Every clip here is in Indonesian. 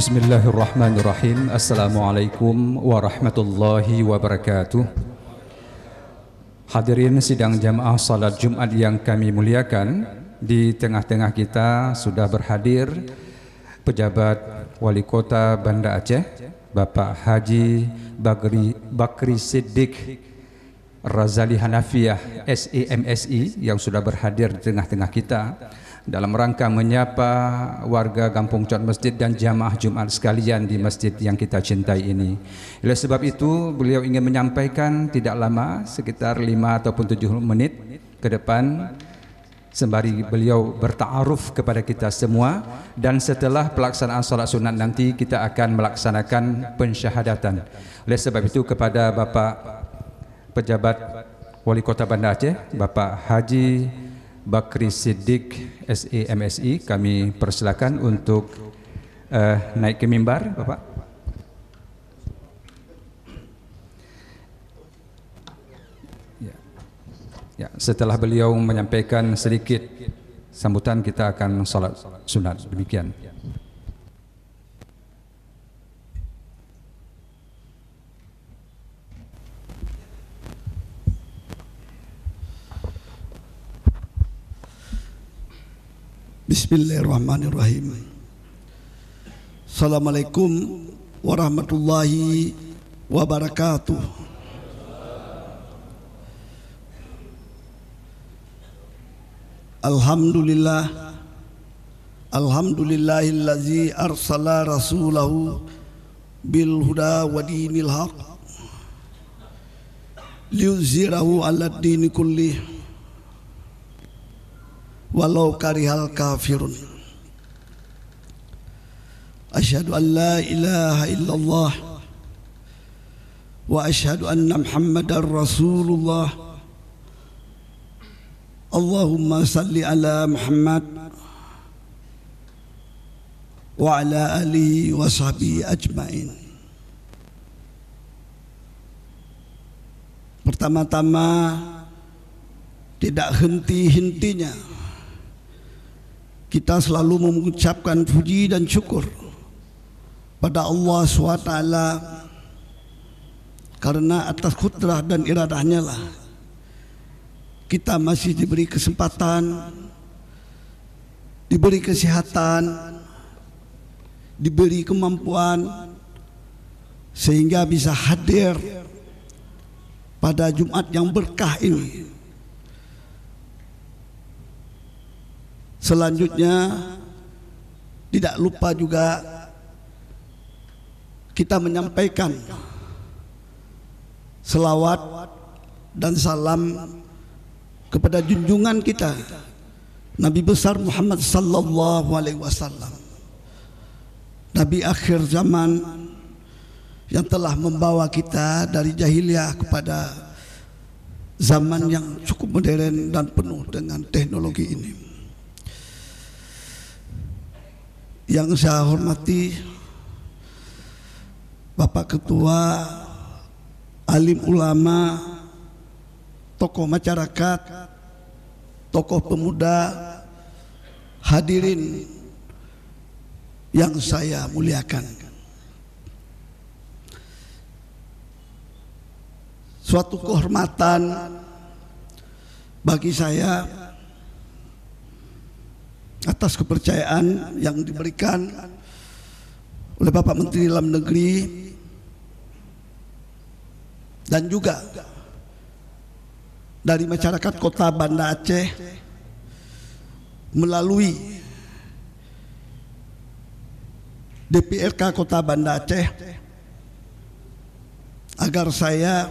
Bismillahirrahmanirrahim. Assalamualaikum warahmatullahi wabarakatuh. Hadirin sidang jamaah salat Jumat yang kami muliakan, di tengah-tengah kita sudah berhadir pejabat Wali Kota Banda Aceh, Bapak Haji Bakri Siddiq Razali Hanafiah SEMSI yang sudah berhadir di tengah-tengah kita dalam rangka menyapa warga Kampung Cot Masjid dan jamaah Jumat sekalian di masjid yang kita cintai ini. Oleh sebab itu, beliau ingin menyampaikan tidak lama, sekitar 5 ataupun 7 menit ke depan, sembari beliau berta'aruf kepada kita semua, dan setelah pelaksanaan salat sunat nanti kita akan melaksanakan pensyahadatan. Oleh sebab itu, kepada Bapak Pejabat Wali Kota Banda Aceh, Bapak Haji Bakri Siddiq SEMSI, kami persilakan untuk naik ke mimbar, Bapak. Ya, setelah beliau menyampaikan sedikit sambutan, kita akan salat sunat. Demikian. Bismillahirrahmanirrahim. Assalamualaikum warahmatullahi wabarakatuh. Alhamdulillah, alhamdulillahillazi arsala rasulahu bil huda wa dinil haq liyuzhirahu ala dini kullih walau karihal kafirun. Asyhadu an la ilaha illallah wa asyhadu anna Muhammadar Rasulullah. Allahumma salli ala Muhammad wa ala alihi wa sahbihi ajmain. Pertama-tama, tidak henti-hentinya kita selalu mengucapkan puji dan syukur pada Allah SWT, karena atas kudrah dan iradahnya lah kita masih diberi kesempatan, diberi kesehatan, diberi kemampuan, sehingga bisa hadir pada Jumat yang berkah ini. Selanjutnya, tidak lupa juga kita menyampaikan selawat dan salam kepada junjungan kita Nabi besar Muhammad sallallahu alaihi wasallam, Nabi akhir zaman yang telah membawa kita dari jahiliyah kepada zaman yang cukup modern dan penuh dengan teknologi ini. Yang saya hormati Bapak Ketua, alim ulama, tokoh masyarakat, tokoh pemuda, hadirin yang saya muliakan. Suatu kehormatan bagi saya atas kepercayaan yang diberikan oleh Bapak Menteri Dalam Negeri dan juga dari masyarakat Kota Banda Aceh melalui DPRK Kota Banda Aceh, agar saya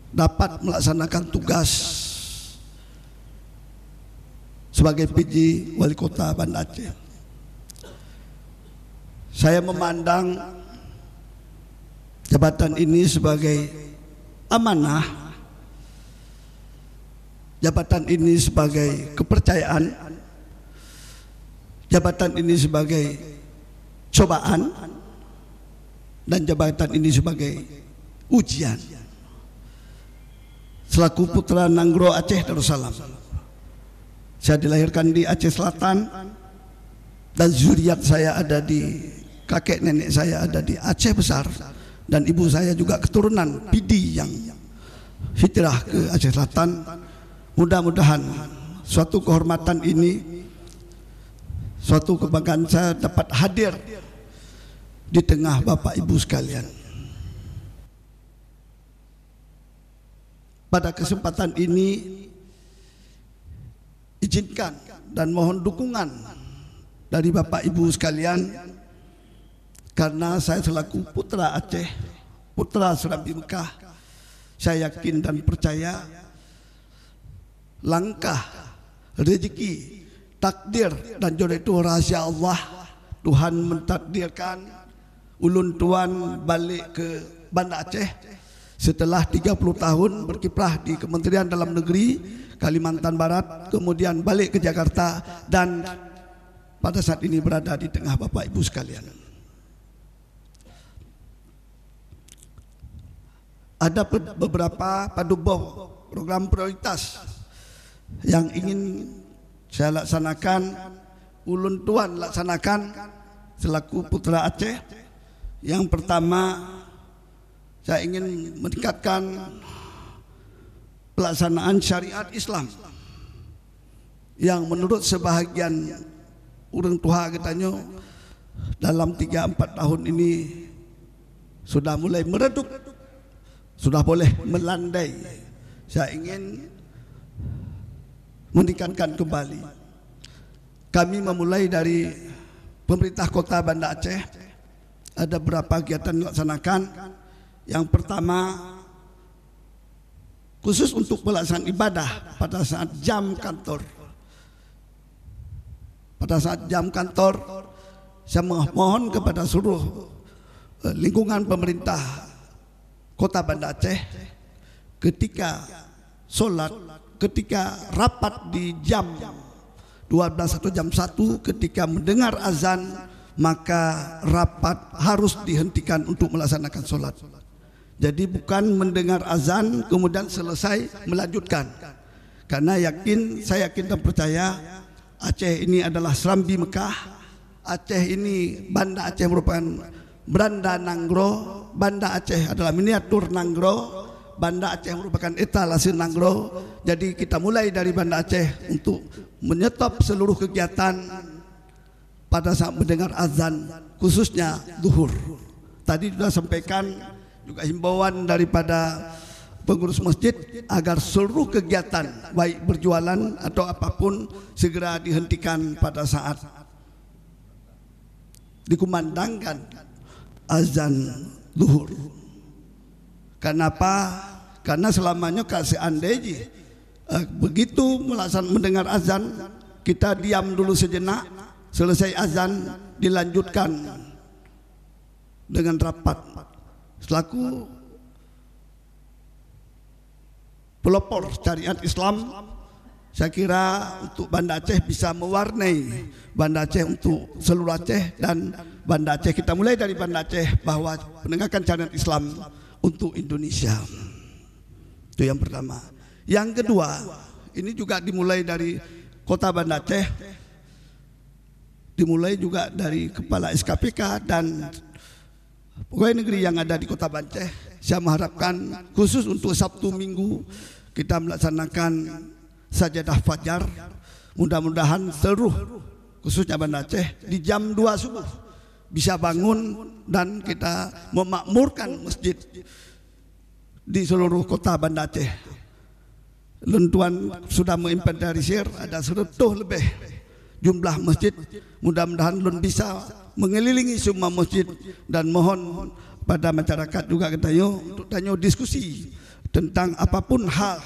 dapat melaksanakan tugas sebagai PJ Wali Kota Banda Aceh. Saya memandang jabatan ini sebagai amanah, jabatan ini sebagai kepercayaan, jabatan ini sebagai cobaan, dan jabatan ini sebagai ujian. Selaku putra Nanggro Aceh Darussalam, saya dilahirkan di Aceh Selatan dan zuriat saya ada di, kakek nenek saya ada di Aceh Besar, dan ibu saya juga keturunan Pidi yang hijrah ke Aceh Selatan. Mudah-mudahan suatu kehormatan ini, suatu kebanggaan saya dapat hadir di tengah Bapak Ibu sekalian. Pada kesempatan ini izinkan dan mohon dukungan dari Bapak Ibu sekalian, karena saya selaku putra Aceh, putra Serambi Mekah, saya yakin dan percaya langkah, rezeki, takdir dan jodoh itu rahasia Allah. Tuhan mentakdirkan ulun tuan balik ke Banda Aceh setelah 30 tahun berkiprah di Kementerian Dalam Negeri Kalimantan Barat, kemudian balik ke Jakarta, dan pada saat ini berada di tengah Bapak Ibu sekalian. Ada beberapa paduboh program prioritas yang ingin saya laksanakan, ulun tuan laksanakan selaku putra Aceh. Yang pertama, saya ingin meningkatkan pelaksanaan syariat Islam yang menurut sebahagian orang tua katanya dalam 3-4 tahun ini sudah mulai meredup, sudah boleh melandai. Saya ingin meningkatkan kembali. Kami memulai dari pemerintah kota Banda Aceh, ada beberapa kegiatan dilaksanakan. Yang pertama, khusus untuk pelaksanaan ibadah pada saat jam kantor. Pada saat jam kantor, saya mohon kepada seluruh lingkungan pemerintah kota Banda Aceh, ketika solat, ketika rapat di jam 12 atau jam 1, ketika mendengar azan, maka rapat harus dihentikan untuk melaksanakan solat. Jadi bukan mendengar azan kemudian selesai melanjutkan, karena saya yakin dan percaya Aceh ini adalah Serambi Mekah. Aceh ini, Banda Aceh merupakan beranda Nanggro. Banda Aceh adalah miniatur Nanggro. Banda Aceh merupakan etalase Nanggro. Jadi kita mulai dari Banda Aceh untuk menyetop seluruh kegiatan pada saat mendengar azan, khususnya zuhur. Tadi sudah sampaikan juga himbauan daripada pengurus masjid agar seluruh kegiatan baik berjualan atau apapun segera dihentikan pada saat dikumandangkan azan zuhur. Kenapa? Karena selamanya seandainya begitu mendengar azan, kita diam dulu sejenak, selesai azan dilanjutkan dengan rapat. Selaku pelopor syariat Islam, saya kira untuk Banda Aceh bisa mewarnai Banda Aceh untuk seluruh Aceh dan Banda Aceh. Kita mulai dari Banda Aceh bahwa penegakan syariat Islam untuk Indonesia. Itu yang pertama. Yang kedua, ini juga dimulai dari kota Banda Aceh, dimulai juga dari kepala SKPK dan pegawai negeri yang ada di kota Banda Aceh. Saya mengharapkan khusus untuk Sabtu Minggu kita melaksanakan sajadah fajar. Mudah-mudahan seluruh khususnya Banda Aceh di jam 2 subuh bisa bangun dan kita memakmurkan masjid di seluruh kota Banda Aceh. Lentuan sudah menginventarisir ada 100 lebih jumlah masjid. Mudah-mudahan Lun bisa mengelilingi semua masjid dan mohon pada masyarakat juga untuk tanya diskusi tentang apapun hal,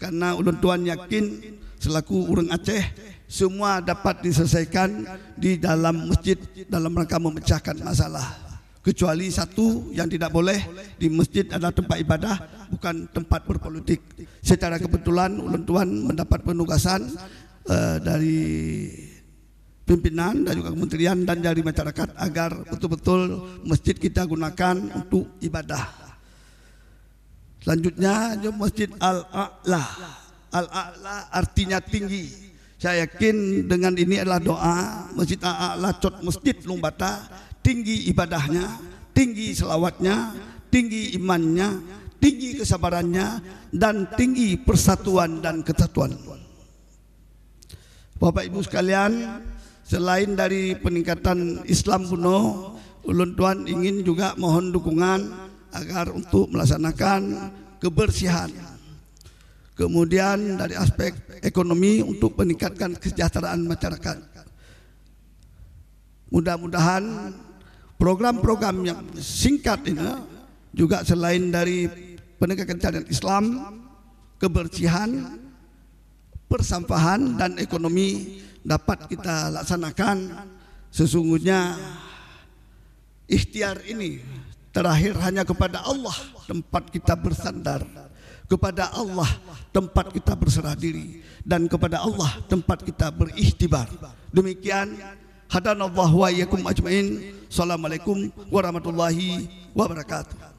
karena ulun tuan yakin selaku orang Aceh semua dapat diselesaikan di dalam masjid dalam rangka memecahkan masalah, kecuali satu yang tidak boleh di masjid adalah tempat ibadah, bukan tempat berpolitik. Secara kebetulan ulun tuan mendapat penugasan dari pimpinan dan juga kementerian dan dari masyarakat agar betul-betul masjid kita gunakan untuk ibadah. Selanjutnya Masjid Al-A'la. Al-A'la artinya tinggi. Saya yakin dengan ini adalah doa Masjid A'la Cot Masjid Lumbata, tinggi ibadahnya, tinggi selawatnya, tinggi imannya, tinggi kesabarannya, dan tinggi persatuan dan kesatuan. Bapak Ibu sekalian, selain dari peningkatan Islam kuno, ulun tuan ingin juga mohon dukungan agar untuk melaksanakan kebersihan. Kemudian dari aspek ekonomi untuk meningkatkan kesejahteraan masyarakat. Mudah-mudahan program-program yang singkat ini juga selain dari penegakan syariat Islam, kebersihan, persampahan dan ekonomi dapat kita laksanakan. Sesungguhnya ikhtiar ini terakhir hanya kepada Allah tempat kita bersandar, kepada Allah tempat kita berserah diri, dan kepada Allah tempat kita berikhtibar. Demikian, hadanallahu wa iyyakum ajmain. Assalamualaikum warahmatullahi wabarakatuh.